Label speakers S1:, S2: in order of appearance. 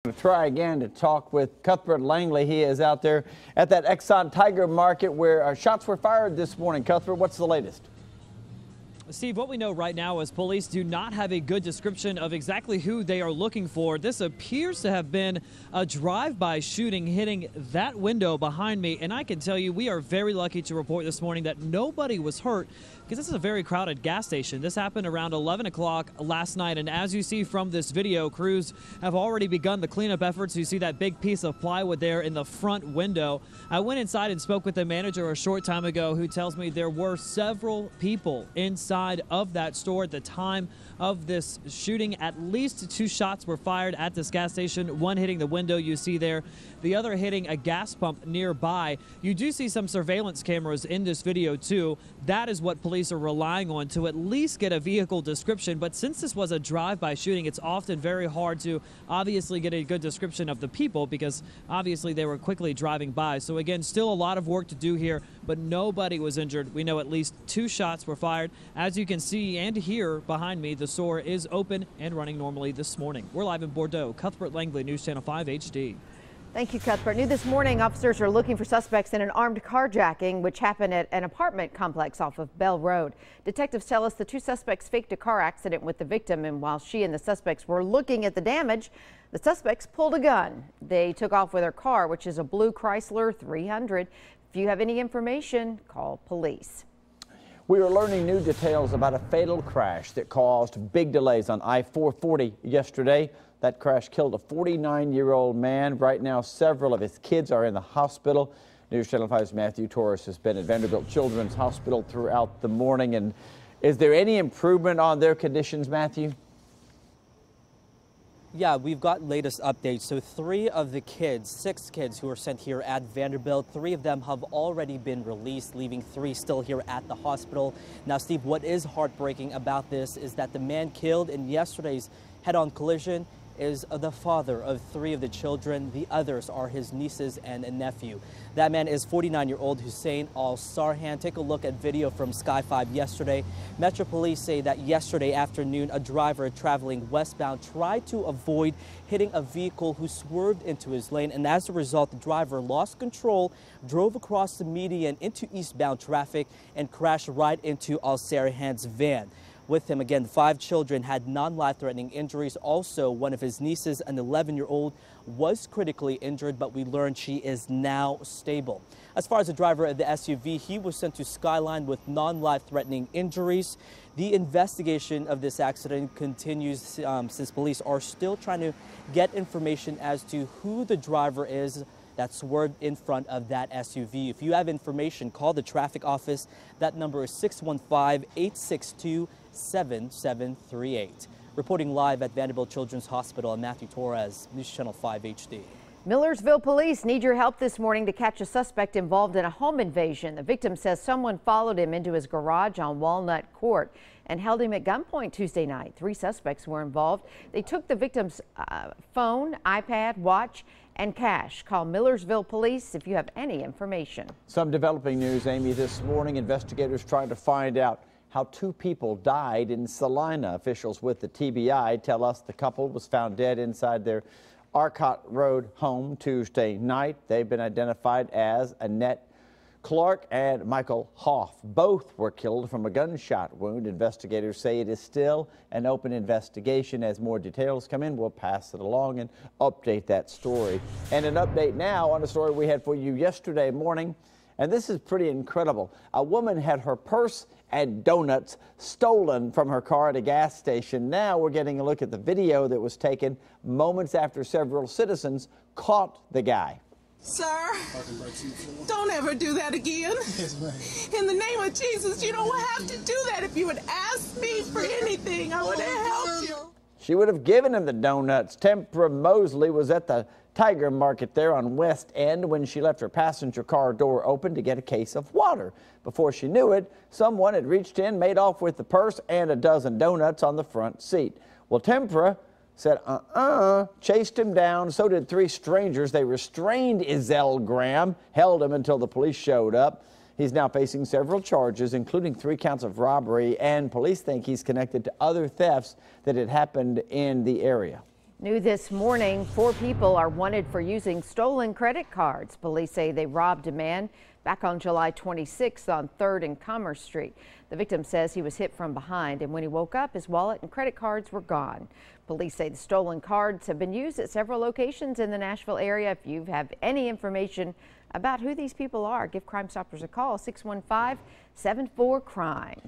S1: To try again to talk with Cuthbert Langley. He is out there at that Exxon Tiger Market where shots were fired this morning. Cuthbert, what's the latest?
S2: Steve, what we know right now is police do not have a good description of exactly who they are looking for. This appears to have been a drive-by shooting hitting that window behind me. And I can tell you we are very lucky to report this morning that nobody was hurt because this is a very crowded gas station. This happened around 11 o'clock last night. And as you see from this video, crews have already begun the cleanup efforts. You see that big piece of plywood there in the front window. I went inside and spoke with the manager a short time ago who tells me there were several people inside of that store at the time of this shooting. At least 2 shots were fired at this gas station, one hitting the window you see there, the other hitting a gas pump nearby. You do see some surveillance cameras in this video too. That is what police are relying on to at least get a vehicle description. But since this was a drive-by shooting, it's often very hard to obviously get a good description of the people because obviously they were quickly driving by. So again, still a lot of work to do here, but nobody was injured. We know at least 2 shots were fired. As you can see and hear behind me, the store is open and running normally this morning. We're live in Bordeaux. Cuthbert Langley, News Channel 5 HD.
S3: Thank you, Cuthbert. New this morning, officers are looking for suspects in an armed carjacking, which happened at an apartment complex off of Bell Road. Detectives tell us the 2 suspects faked a car accident with the victim, and while she and the suspects were looking at the damage, the suspects pulled a gun. They took off with her car, which is a blue Chrysler 300. If you have any information, call police.
S1: We are learning new details about a fatal crash that caused big delays on I-440 yesterday. That crash killed a 49-year-old man. Right now, several of his kids are in the hospital. News Channel 5's Matthew Torres has been at Vanderbilt Children's Hospital throughout the morning. And is there any improvement on their conditions, Matthew?
S4: Yeah, we've got latest updates. So 3 of the kids, 6 kids who were sent here at Vanderbilt, 3 of them have already been released, leaving 3 still here at the hospital. Now, Steve, what is heartbreaking about this is that the man killed in yesterday's head-on collision is the father of 3 of the children. The others are his nieces and a nephew. That man is 49-year-old Hussein Al-Sarhan. Take a look at video from Sky 5 yesterday. Metro Police say that yesterday afternoon, a driver traveling westbound tried to avoid hitting a vehicle who swerved into his lane, and as a result, the driver lost control, drove across the median into eastbound traffic, and crashed right into Al-Sarhan's van. With him, again, 5 children had non-life-threatening injuries. Also, one of his nieces, an 11-year-old, was critically injured, but we learned she is now stable. As far as the driver of the SUV, he was sent to Skyline with non-life-threatening injuries. The investigation of this accident continues since police are still trying to get information as to who the driver is that swerved in front of that SUV. If you have information, call the traffic office. That number is 615-862-7738. Reporting live at Vanderbilt Children's Hospital, I'm Matthew Torres, News Channel 5 HD.
S3: Millersville police need your help this morning to catch a suspect involved in a home invasion. The victim says someone followed him into his garage on Walnut Court and held him at gunpoint Tuesday night. 3 suspects were involved. They took the victim's phone, iPad, watch, and cash. Call Millersville Police if you have any information.
S1: Some developing news, Amy, this morning. Investigators trying to find out how 2 people died in Salina. Officials with the TBI tell us the couple was found dead inside their Arcot Road home Tuesday night. They've been identified as Annette Clark and Michael Hoff. Both were killed from a gunshot wound. Investigators say it is still an open investigation. As more details come in, we'll pass it along and update that story. And an update now on a story we had for you yesterday morning. And this is pretty incredible. A woman had her purse and donuts stolen from her car at a gas station. Now we're getting a look at the video that was taken moments after several citizens caught the guy.
S5: Sir, don't ever do that again. In the name of Jesus, you don't have to do that. If you would ask me for anything, I would have helped you.
S1: She would have given him the donuts. Tempra Mosley was at the Tiger Market there on West End when she left her passenger car door open to get a case of water. Before she knew it, someone had reached in, made off with the purse and a dozen donuts on the front seat. Well, Tempra said chased him down. So did 3 strangers. They restrained Izell Graham, held him until the police showed up. He's now facing several charges, including 3 counts of robbery, and police think he's connected to other thefts that had happened in the area.
S3: New this morning, 4 people are wanted for using stolen credit cards. Police say they robbed a man back on July 26th on 3rd and Commerce Street. The victim says he was hit from behind, and when he woke up, his wallet and credit cards were gone. Police say the stolen cards have been used at several locations in the Nashville area. If you have any information about who these people are, give Crime Stoppers a call, 615-74-CRIME.